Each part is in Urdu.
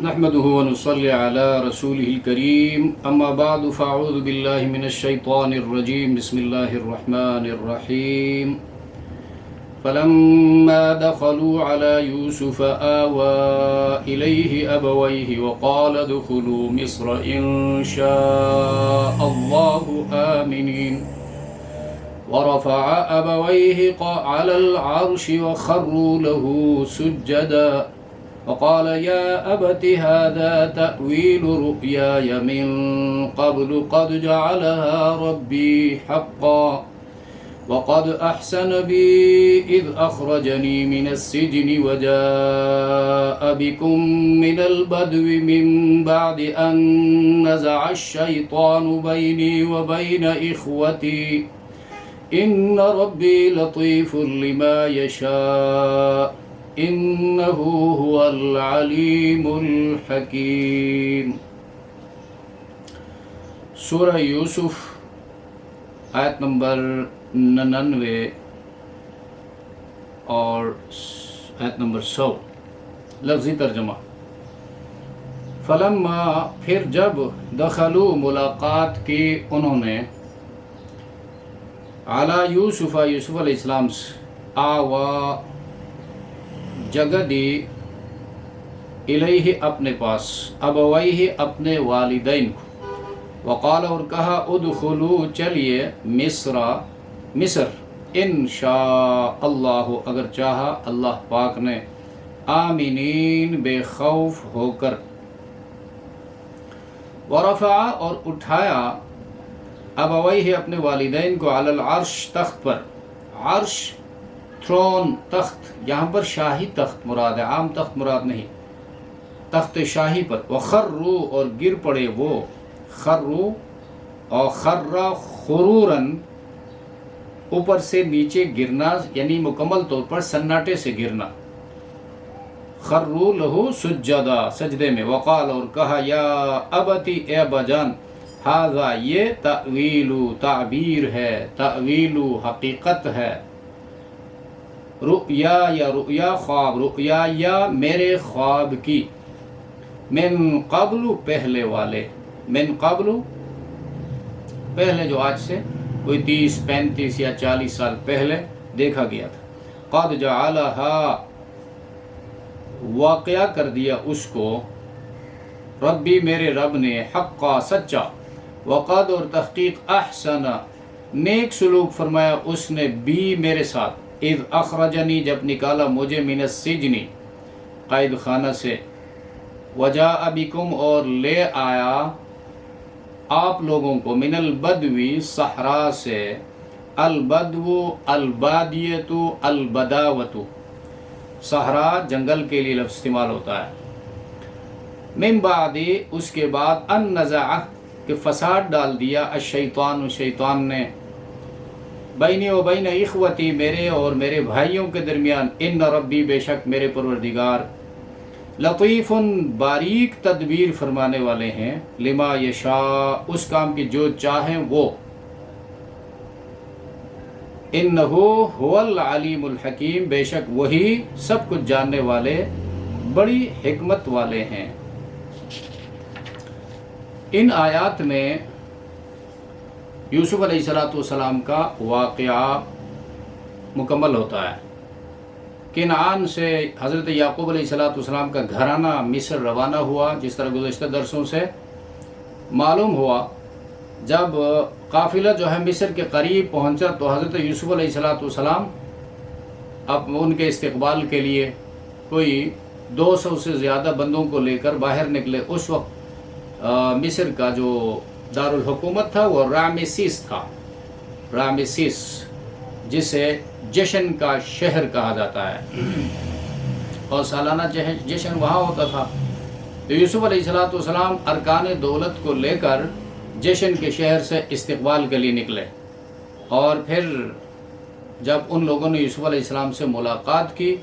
نحمده ونصلي على رسوله الكريم أما بعد فأعوذ بالله من الشيطان الرجيم بسم الله الرحمن الرحيم فلما دخلوا على يوسف آوى إليه أبويه وقال ادخلوا مصر إن شاء الله آمنين ورفع أبويه على العرش وخروا له سجدا وقال يا أبت هذا تأويل رؤياي من قبل قد جعلها ربي حقا وقد أحسن بي إذ أخرجني من السجن وجاء بكم من البدو من بعد أن نزع الشيطان بيني وبين إخوتي إن ربي لطيف لما يشاء إنه هو العليم الحكيم۔ سورہ یوسف آیت نمبر 99 اور آیت نمبر 100۔ لفظی ترجمہ: فلما پھر جب دخلوا ملاقات کی انہوں نے علی یوسف یوسف علیہ السلام سے آوا جگہ دی الیہ اپنے پاس ابویہ اپنے والدین کو وقال اور کہا ادخلوا چلیے مصر انشاء اللہ اگر چاہا اللہ پاک نے آمینین بے خوف ہو کر ورفع اور اٹھایا ابویہ اپنے والدین کو علی العرش تخت پر عرش تھرون تخت یہاں پر شاہی تخت مراد ہے عام تخت مراد نہیں تخت شاہی پر وخروا اور گر پڑے وہ خروا اور خرّا خروراً اوپر سے نیچے گرنا یعنی مکمل طور پر سناٹے سے گرنا خروا لہو سجدا سجدے میں وقال اور کہا یا ابتی اے ابا جان ھذا یہ تأویل تعبیر ہے تأویل حقیقت ہے رؤیا یا رؤیا خواب رؤیا یا میرے خواب کی من قبل پہلے والے من قبل پہلے جو آج سے کوئی 30 35 یا 40 سال پہلے دیکھا گیا تھا قد جعلها واقعہ کر دیا اس کو ربی میرے رب نے حقا سچا وقد اور تحقیق احسن نیک سلوک فرمایا اس نے بھی میرے ساتھ اذ اخرجنی جب نکالا مجھے من السجن قید خانہ سے وجاء بکم اور لے آیا آپ لوگوں کو من البدوی صحرا سے البدو البادیت البداوت صحرا جنگل کے لیے لفظ استعمال ہوتا ہے من بعد اس کے بعد ان نزع کہ فساد ڈال دیا الشیطان شیطان نے بینی و بین اخوتی میرے اور میرے بھائیوں کے درمیان ان ربی بے شک میرے پروردگار لطیف باریک تدبیر فرمانے والے ہیں لما یشاء اس کام کی جو چاہیں وہ انہو هو العلیم الحکیم بے شک وہی سب کچھ جاننے والے بڑی حکمت والے ہیں۔ ان آیات میں یوسف علیہ السلام کا واقعہ مکمل ہوتا ہے۔ کنعان سے حضرت یعقوب علیہ السلام کا گھرانہ مصر روانہ ہوا جس طرح گزشتہ درسوں سے معلوم ہوا۔ جب قافلہ جو ہے مصر کے قریب پہنچا تو حضرت یوسف علیہ السلام اب ان کے استقبال کے لیے کوئی 200 سے زیادہ بندوں کو لے کر باہر نکلے۔ اس وقت مصر کا جو دارالحکومت تھا وہ رامسیس تھا، رامسیس جسے جشن کا شہر کہا جاتا ہے اور سالانہ جشن وہاں ہوتا تھا۔ تو یوسف علیہ السلام ارکان دولت کو لے کر جشن کے شہر سے استقبال کے لیے نکلے اور پھر جب ان لوگوں نے یوسف علیہ السلام سے ملاقات کی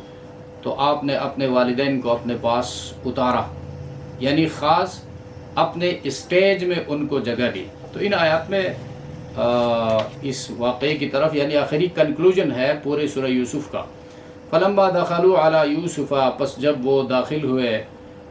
تو آپ نے اپنے والدین کو اپنے پاس اتارا یعنی خاص اپنے اسٹیج میں ان کو جگہ دی۔ تو ان آیات میں اس واقعے کی طرف یعنی آخری کنکلوژن ہے پورے سورہ یوسف کا۔ فلما دخلوا علی یوسف پس جب وہ داخل ہوئے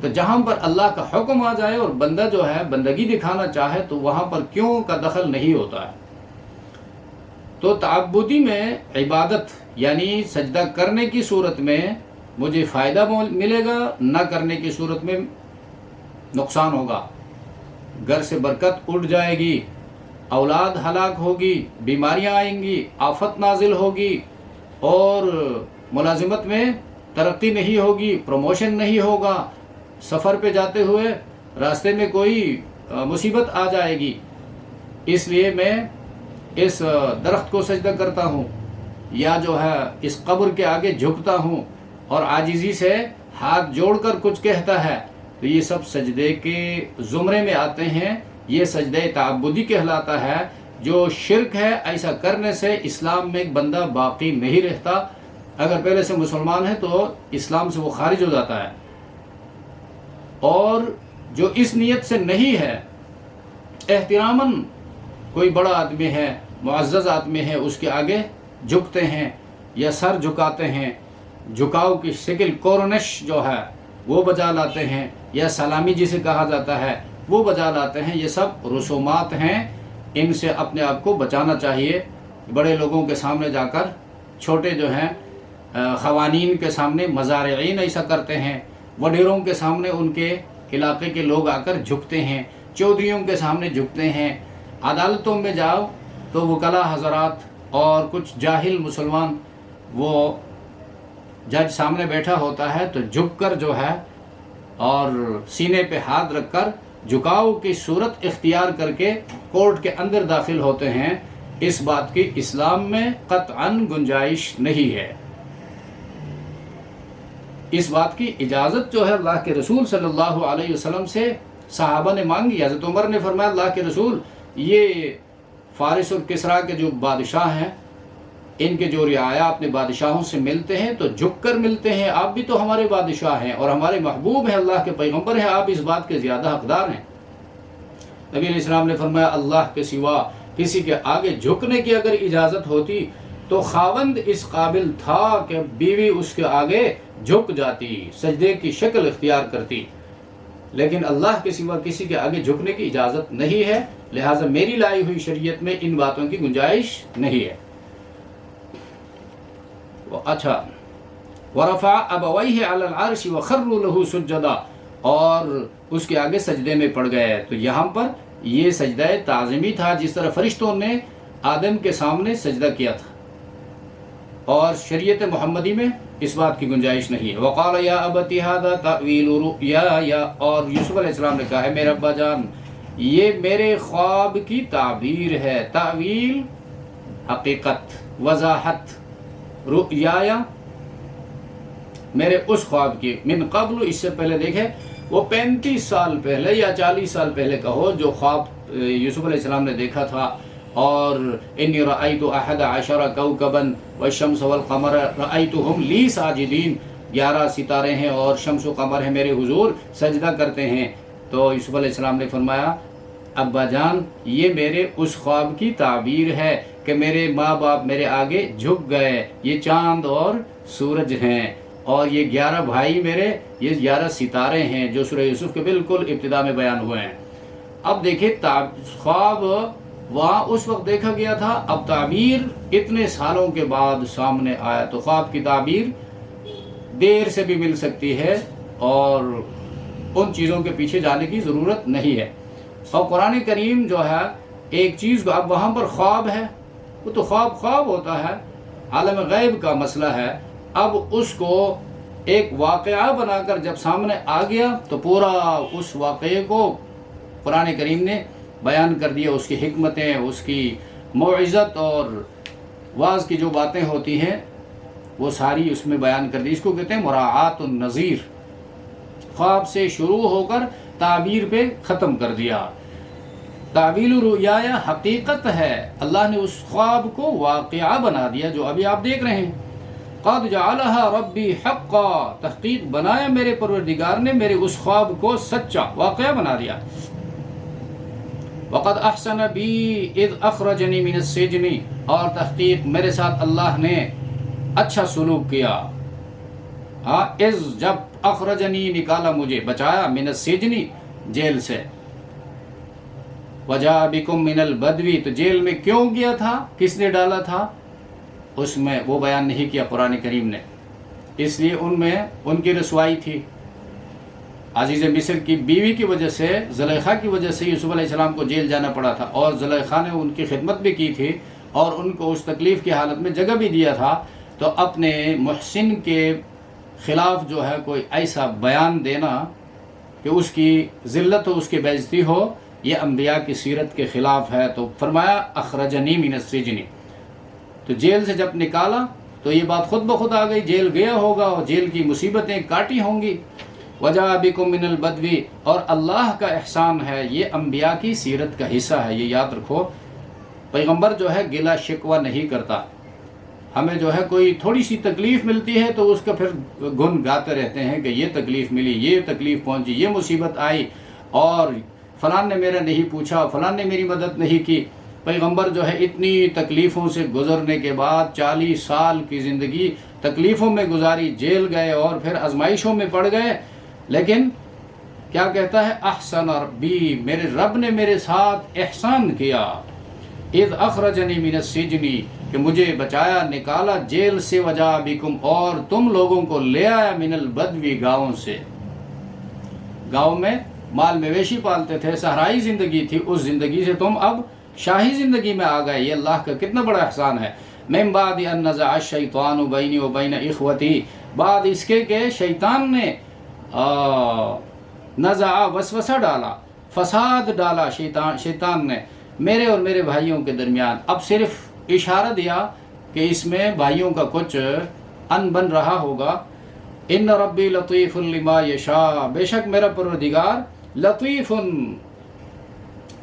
تو جہاں پر اللہ کا حکم آ جائے اور بندہ جو ہے بندگی دکھانا چاہے تو وہاں پر کیوں کا دخل نہیں ہوتا ہے۔ تو تعبدی میں عبادت یعنی سجدہ کرنے کی صورت میں مجھے فائدہ ملے گا، نہ کرنے کی صورت میں نقصان ہوگا، گھر سے برکت اٹھ جائے گی، اولاد ہلاک ہوگی، بیماریاں آئیں گی، آفت نازل ہوگی، اور ملازمت میں ترقی نہیں ہوگی، پروموشن نہیں ہوگا، سفر پہ جاتے ہوئے راستے میں کوئی مصیبت آ جائے گی۔ اس لیے میں اس درخت کو سجدہ کرتا ہوں، یا جو ہے اس قبر کے آگے جھکتا ہوں اور عاجزی سے ہاتھ جوڑ کر کچھ کہتا ہے، تو یہ سب سجدے کے زمرے میں آتے ہیں۔ یہ سجدہ تعبدی کہلاتا ہے۔ جو شرک ہے، ایسا کرنے سے اسلام میں ایک بندہ باقی نہیں رہتا۔ اگر پہلے سے مسلمان ہے تو اسلام سے وہ خارج ہو جاتا ہے، اور جو اس نیت سے نہیں ہے، احتراماً کوئی بڑا آدمی ہے، معزز آدمی ہے، اس کے آگے جھکتے ہیں یا سر جھکاتے ہیں، جھکاؤ کی شکل کورنش جو ہے وہ بجا لاتے ہیں، یا سلامی جسے کہا جاتا ہے وہ بجا لاتے ہیں، یہ سب رسومات ہیں، ان سے اپنے آپ کو بچانا چاہیے۔ بڑے لوگوں کے سامنے جا کر، چھوٹے جو ہیں خوانین کے سامنے مزارعین ایسا کرتے ہیں، وڈیروں کے سامنے ان کے علاقے کے لوگ آ کر جھکتے ہیں، چودھریوں کے سامنے جھکتے ہیں، عدالتوں میں جاؤ تو وکلا حضرات اور کچھ جاہل مسلمان، وہ جج سامنے بیٹھا ہوتا ہے تو جھک کر جو ہے اور سینے پہ ہاتھ رکھ کر جھکاؤ کی صورت اختیار کر کے کورٹ کے اندر داخل ہوتے ہیں۔ اس بات کی اسلام میں قطعاً گنجائش نہیں ہے۔ اس بات کی اجازت جو ہے اللہ کے رسول صلی اللہ علیہ وسلم سے صحابہ نے مانگی۔ حضرت عمر نے فرمایا، اللہ کے رسول، یہ فارس اور کسرا کے جو بادشاہ ہیں، ان کے جو رعایا اپنے بادشاہوں سے ملتے ہیں تو جھک کر ملتے ہیں، آپ بھی تو ہمارے بادشاہ ہیں اور ہمارے محبوب ہیں، اللہ کے پیغمبر ہیں، آپ اس بات کے زیادہ حقدار ہیں۔ نبی علیہ السلام نے فرمایا، اللہ کے سوا کسی کے آگے جھکنے کی اگر اجازت ہوتی تو خاوند اس قابل تھا کہ بیوی اس کے آگے جھک جاتی، سجدے کی شکل اختیار کرتی، لیکن اللہ کے سوا کسی کے آگے جھکنے کی اجازت نہیں ہے، لہٰذا میری لائی ہوئی شریعت میں ان باتوں کی گنجائش نہیں ہے۔ اچھا، ورفع ابویہ علی العرش وخروا له سجدا، اور اس کے آگے سجدے میں پڑ گئے۔ تو یہاں پر یہ سجدہ تعظیمی تھا، جس طرح فرشتوں نے آدم کے سامنے سجدہ کیا تھا، اور شریعت محمدی میں اس بات کی گنجائش نہیں ہے۔ وقال یا ابت ھذا تأویل رؤیایا، اور یوسف علیہ السلام نے کہا ہے میرے ابا جان، یہ میرے خواب کی تعبیر ہے۔ تعویل حقیقت، وضاحت، رؤیایا میرے اس خواب کی، من قبل اس سے پہلے دیکھے وہ 35 سال پہلے یا 40 سال پہلے کہو، جو خواب یوسف علیہ السلام نے دیکھا تھا، اور انی رأیت 11 کوكبا والشمس والقمر رأیتهم لی ساجدین، 11 ستارے ہیں اور شمس و قمر ہیں میرے حضور سجدہ کرتے ہیں۔ تو یوسف علیہ السلام نے فرمایا، ابا جان یہ میرے اس خواب کی تعبیر ہے کہ میرے ماں باپ میرے آگے جھک گئے، یہ چاند اور سورج ہیں، اور یہ 11 بھائی میرے، یہ 11 ستارے ہیں جو سورہ یوسف کے بالکل ابتدا میں بیان ہوئے ہیں۔ اب دیکھیں، خواب وہاں اس وقت دیکھا گیا تھا، اب تعبیر اتنے سالوں کے بعد سامنے آیا، تو خواب کی تعبیر دیر سے بھی مل سکتی ہے، اور ان چیزوں کے پیچھے جانے کی ضرورت نہیں ہے۔ اور قرآن کریم جو ہے ایک چیز کو، اب وہاں پر خواب ہے، وہ تو خواب ہوتا ہے، عالم غیب کا مسئلہ ہے، اب اس کو ایک واقعہ بنا کر جب سامنے آ گیا تو پورا اس واقعے کو قرآن کریم نے بیان کر دیا، اس کی حکمتیں، اس کی موعظت اور واعظ کی جو باتیں ہوتی ہیں وہ ساری اس میں بیان کر دی۔ اس کو کہتے ہیں مراعات النظیر، خواب سے شروع ہو کر تعبیر پہ ختم کر دیا۔ تعویل رؤیا حقیقت ہے، اللہ نے اس خواب کو واقعہ بنا دیا جو ابھی آپ دیکھ رہے ہیں۔ قد جعلها ربی حقا، تحقیق بنایا میرے پروردگار نے میرے اس خواب کو سچا واقعہ بنا دیا۔ وقد احسن بی اذ اخرجنی من السجن، اور تحقیق میرے ساتھ اللہ نے اچھا سلوک کیا، ہاں از جب اخرجنی نکالا مجھے بچایا من السجنی جیل سے وجا بکم من البدوی تو جیل میں کیوں گیا تھا کس نے ڈالا تھا اس میں وہ بیان نہیں کیا قرآن کریم نے اس لیے ان میں ان کی رسوائی تھی عزیز مصر کی بیوی کی وجہ سے زلیخا کی وجہ سے یوسف علیہ السلام کو جیل جانا پڑا تھا اور زلیخا نے ان کی خدمت بھی کی تھی اور ان کو اس تکلیف کی حالت میں جگہ بھی دیا تھا تو اپنے محسن کے خلاف جو ہے کوئی ایسا بیان دینا کہ اس کی ذلت ہو اس کی بے عزتی ہو یہ انبیاء کی سیرت کے خلاف ہے تو فرمایا اخرجنی من السجن تو جیل سے جب نکالا تو یہ بات خود بخود آ گئی جیل گیا ہوگا اور جیل کی مصیبتیں کاٹی ہوں گی وجا بکم من البدوی اور اللہ کا احسان ہے یہ انبیاء کی سیرت کا حصہ ہے یہ یاد رکھو پیغمبر جو ہے گلا شکوہ نہیں کرتا ہمیں جو ہے کوئی تھوڑی سی تکلیف ملتی ہے تو اس کا پھر گن گاتے رہتے ہیں کہ یہ تکلیف ملی یہ تکلیف پہنچی یہ مصیبت آئی اور فلان نے میرا نہیں پوچھا فلان نے میری مدد نہیں کی پیغمبر جو ہے اتنی تکلیفوں سے گزرنے کے بعد 40 سال کی زندگی تکلیفوں میں گزاری جیل گئے اور پھر آزمائشوں میں پڑ گئے لیکن کیا کہتا ہے احسن ربی میرے رب نے میرے ساتھ احسان کیا اذ اخرجنی من السجن کہ مجھے بچایا نکالا جیل سے وجا بکم اور تم لوگوں کو لے آیا من البدوی گاؤں سے گاؤں میں مال مویشی پالتے تھے صحرائی زندگی تھی اس زندگی سے تم اب شاہی زندگی میں آ گئے یہ اللہ کا کتنا بڑا احسان ہے من بعد ان نزع الشیطان بینی و بین اخوتی بعد اس کے کہ شیطان نے نزع وسوسہ ڈالا فساد ڈالا شیطان نے میرے اور میرے بھائیوں کے درمیان اب صرف اشارہ دیا کہ اس میں بھائیوں کا کچھ ان بن رہا ہوگا ان ربی لطیف لما یشاء بے شک میرا پروردگار لطیف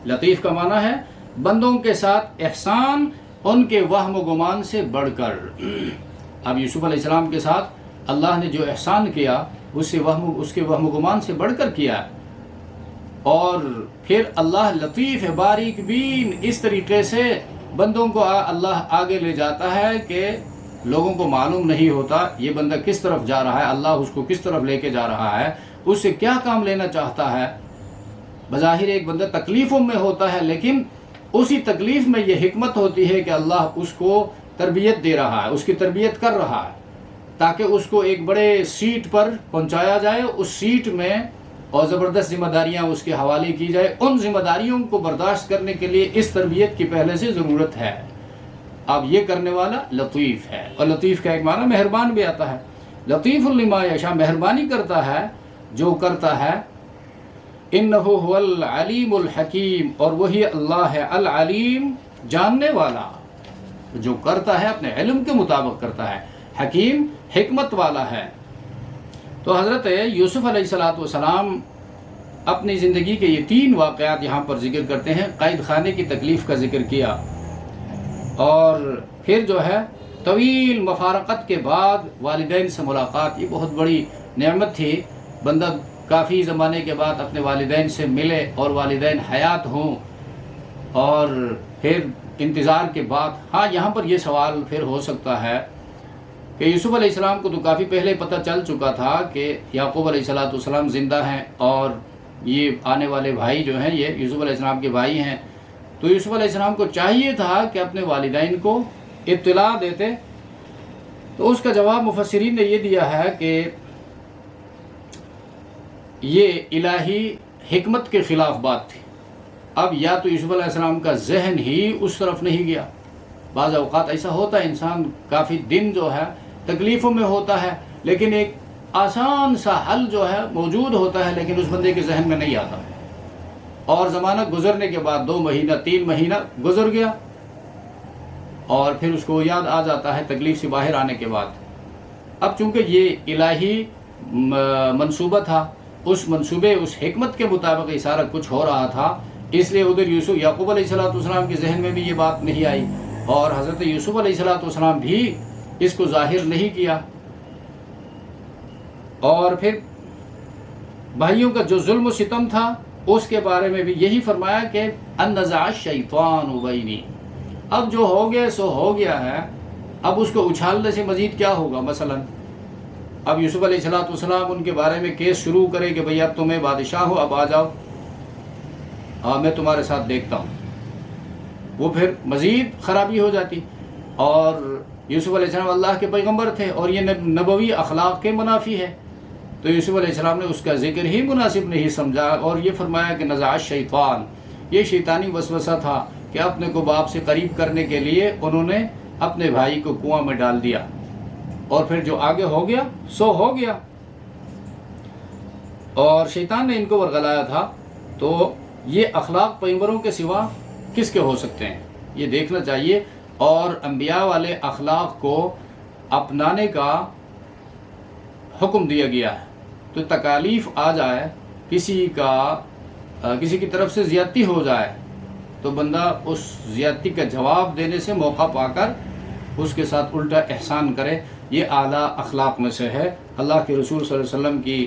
لطیف کا معنی ہے بندوں کے ساتھ احسان ان کے وہم و گمان سے بڑھ کر اب یوسف علیہ السلام کے ساتھ اللہ نے جو احسان کیا اس کے وہم و گمان سے بڑھ کر کیا اور پھر اللہ لطیف باریک بین اس طریقے سے بندوں کو اللہ آگے لے جاتا ہے کہ لوگوں کو معلوم نہیں ہوتا یہ بندہ کس طرف جا رہا ہے اللہ اس کو کس طرف لے کے جا رہا ہے اس سے کیا کام لینا چاہتا ہے بظاہر ایک بندہ تکلیفوں میں ہوتا ہے لیکن اسی تکلیف میں یہ حکمت ہوتی ہے کہ اللہ اس کو تربیت دے رہا ہے اس کی تربیت کر رہا ہے تاکہ اس کو ایک بڑے سیٹ پر پہنچایا جائے اس سیٹ میں اور زبردست ذمہ داریاں اس کے حوالے کی جائے ان ذمہ داریوں کو برداشت کرنے کے لیے اس تربیت کی پہلے سے ضرورت ہے اب یہ کرنے والا لطیف ہے اور لطیف کا ایک معنی مہربان بھی آتا ہے لطیف لما یشاء مہربانی کرتا ہے جو کرتا ہے انہ هو العلیم الحکیم اور وہی اللہ ہے العلیم جاننے والا جو کرتا ہے اپنے علم کے مطابق کرتا ہے حکیم حکمت والا ہے تو حضرت یوسف علیہ السلام اپنی زندگی کے یہ 3 واقعات یہاں پر ذکر کرتے ہیں قید خانے کی تکلیف کا ذکر کیا اور پھر جو ہے طویل مفارقت کے بعد والدین سے ملاقات یہ بہت بڑی نعمت تھی بندہ کافی زمانے کے بعد اپنے والدین سے ملے اور والدین حیات ہوں اور پھر انتظار کے بعد ہاں یہاں پر یہ سوال پھر ہو سکتا ہے کہ یوسف علیہ السلام کو تو کافی پہلے پتہ چل چکا تھا کہ یعقوب علیہ السلام زندہ ہیں اور یہ آنے والے بھائی جو ہیں یہ یوسف علیہ السلام کے بھائی ہیں تو یوسف علیہ السلام کو چاہیے تھا کہ اپنے والدین کو اطلاع دیتے تو اس کا جواب مفسرین نے یہ دیا ہے کہ یہ الہی حکمت کے خلاف بات تھی اب یا تو یوسف علیہ السلام کا ذہن ہی اس طرف نہیں گیا بعض اوقات ایسا ہوتا ہے انسان کافی دن جو ہے تکلیفوں میں ہوتا ہے لیکن ایک آسان سا حل جو ہے موجود ہوتا ہے لیکن اس بندے کے ذہن میں نہیں آتا اور زمانہ گزرنے کے بعد 2 مہینہ 3 مہینہ گزر گیا اور پھر اس کو یاد آ جاتا ہے تکلیف سے باہر آنے کے بعد اب چونکہ یہ الہی منصوبہ تھا اس منصوبے اس حکمت کے مطابق یہ سارا کچھ ہو رہا تھا اس لیے ادھر یعقوب علیہ السلام کے ذہن میں بھی یہ بات نہیں آئی اور حضرت یوسف علیہ السلام بھی اس کو ظاہر نہیں کیا اور پھر بھائیوں کا جو ظلم و ستم تھا اس کے بارے میں بھی یہی فرمایا کہ ان نزع الشیطان بینی اب جو ہو گیا سو ہو گیا ہے اب اس کو اچھالنے سے مزید کیا ہوگا مثلا اب یوسف علیہ السلام ان کے بارے میں کیس شروع کرے کہ بھئی اب تمہیں بادشاہ ہو، اب آ جاؤ، میں تمہارے ساتھ دیکھتا ہوں، وہ پھر مزید خرابی ہو جاتی۔ اور یوسف علیہ السلام اللہ کے پیغمبر تھے اور یہ نبوی اخلاق کے منافی ہے، تو یوسف علیہ السلام نے اس کا ذکر ہی مناسب نہیں سمجھا اور یہ فرمایا کہ نزع الشیطان، یہ شیطانی وسوسہ تھا کہ اپنے کو باپ سے قریب کرنے کے لیے انہوں نے اپنے بھائی کو کنواں میں ڈال دیا، اور پھر جو آگے ہو گیا سو ہو گیا، اور شیطان نے ان کو ورغلایا تھا۔ تو یہ اخلاق پیغمبروں کے سوا کس کے ہو سکتے ہیں، یہ دیکھنا چاہیے، اور انبیاء والے اخلاق کو اپنانے کا حکم دیا گیا ہے۔ تو تکالیف آ جائے، کسی کی طرف سے زیادتی ہو جائے تو بندہ اس زیادتی کا جواب دینے سے موقع پا کر اس کے ساتھ الٹا احسان کرے، یہ اعلیٰ اخلاق میں سے ہے۔ اللہ کے رسول صلی اللہ علیہ وسلم کی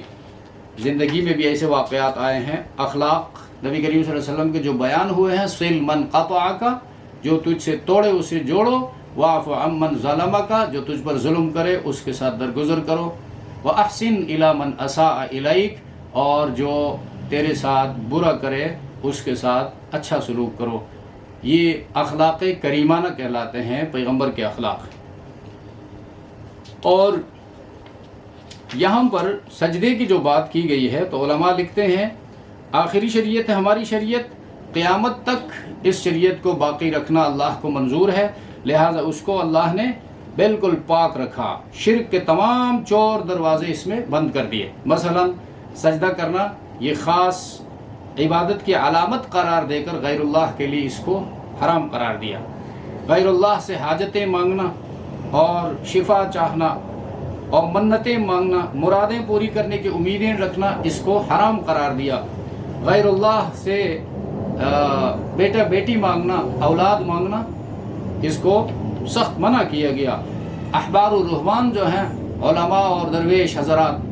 زندگی میں بھی ایسے واقعات آئے ہیں، اخلاق نبی کریم صلی اللہ علیہ وسلم کے جو بیان ہوئے ہیں، صل من قطعک، جو تجھ سے توڑے اسے جوڑو، واعف عمن ظلمک، جو تجھ پر ظلم کرے اس کے ساتھ درگزر کرو، واحسن الی من اساء الیک، اور جو تیرے ساتھ برا کرے اس کے ساتھ اچھا سلوک کرو۔ یہ اخلاق کریمانہ کہلاتے ہیں، پیغمبر کے اخلاق۔ اور یہاں پر سجدے کی جو بات کی گئی ہے تو علماء لکھتے ہیں آخری شریعت ہے ہماری شریعت، قیامت تک اس شریعت کو باقی رکھنا اللہ کو منظور ہے، لہٰذا اس کو اللہ نے بالکل پاک رکھا، شرک کے تمام چور دروازے اس میں بند کر دیے۔ مثلا سجدہ کرنا یہ خاص عبادت کی علامت قرار دے کر غیر اللہ کے لیے اس کو حرام قرار دیا۔ غیر اللہ سے حاجتیں مانگنا اور شفا چاہنا اور منتیں مانگنا، مرادیں پوری کرنے کی امیدیں رکھنا، اس کو حرام قرار دیا۔ غیر اللہ سے بیٹا بیٹی مانگنا، اولاد مانگنا، اس کو سخت منع کیا گیا۔ احبار و رہبان جو ہیں علماء اور درویش حضرات،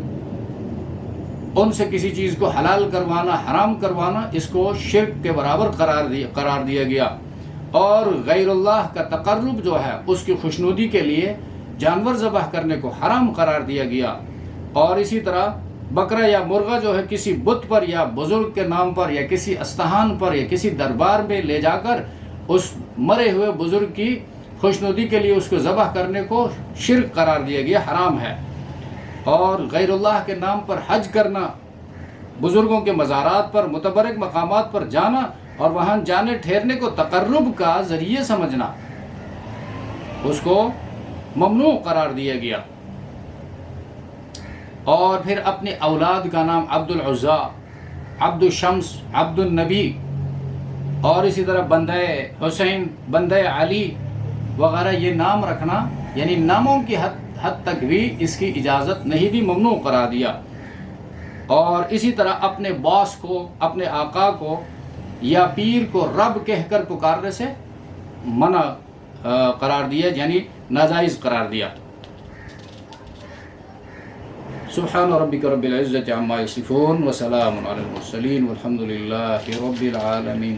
ان سے کسی چیز کو حلال کروانا، حرام کروانا، اس کو شرک کے برابر قرار دیا گیا۔ اور غیر اللہ کا تقرب جو ہے اس کی خوشنودی کے لیے جانور ذبح کرنے کو حرام قرار دیا گیا۔ اور اسی طرح بکرا یا مرغا جو ہے کسی بت پر یا بزرگ کے نام پر یا کسی استحان پر یا کسی دربار میں لے جا کر اس مرے ہوئے بزرگ کی خوشنودی کے لیے اس کو ذبح کرنے کو شرک قرار دیا گیا، حرام ہے۔ اور غیر اللہ کے نام پر حج کرنا، بزرگوں کے مزارات پر متبرک مقامات پر جانا اور وہاں جانے ٹھہرنے کو تقرب کا ذریعہ سمجھنا، اس کو ممنوع قرار دیا گیا۔ اور پھر اپنے اولاد کا نام عبد العزیٰ، عبد الشمس، عبد النبی، اور اسی طرح بندہ حسین، بندہ علی وغیرہ یہ نام رکھنا، یعنی ناموں کی حد تک بھی اس کی اجازت نہیں دی، ممنوع قرار دیا۔ اور اسی طرح اپنے باس کو، اپنے آقا کو یا پیر کو رب کہہ کر پکارنے سے منع قرار دیا، یعنی ناجائز قرار دیا۔ سبحان ربک رب العزة عما یصفون وسلام علی المرسلین والحمد للہ رب العالمین۔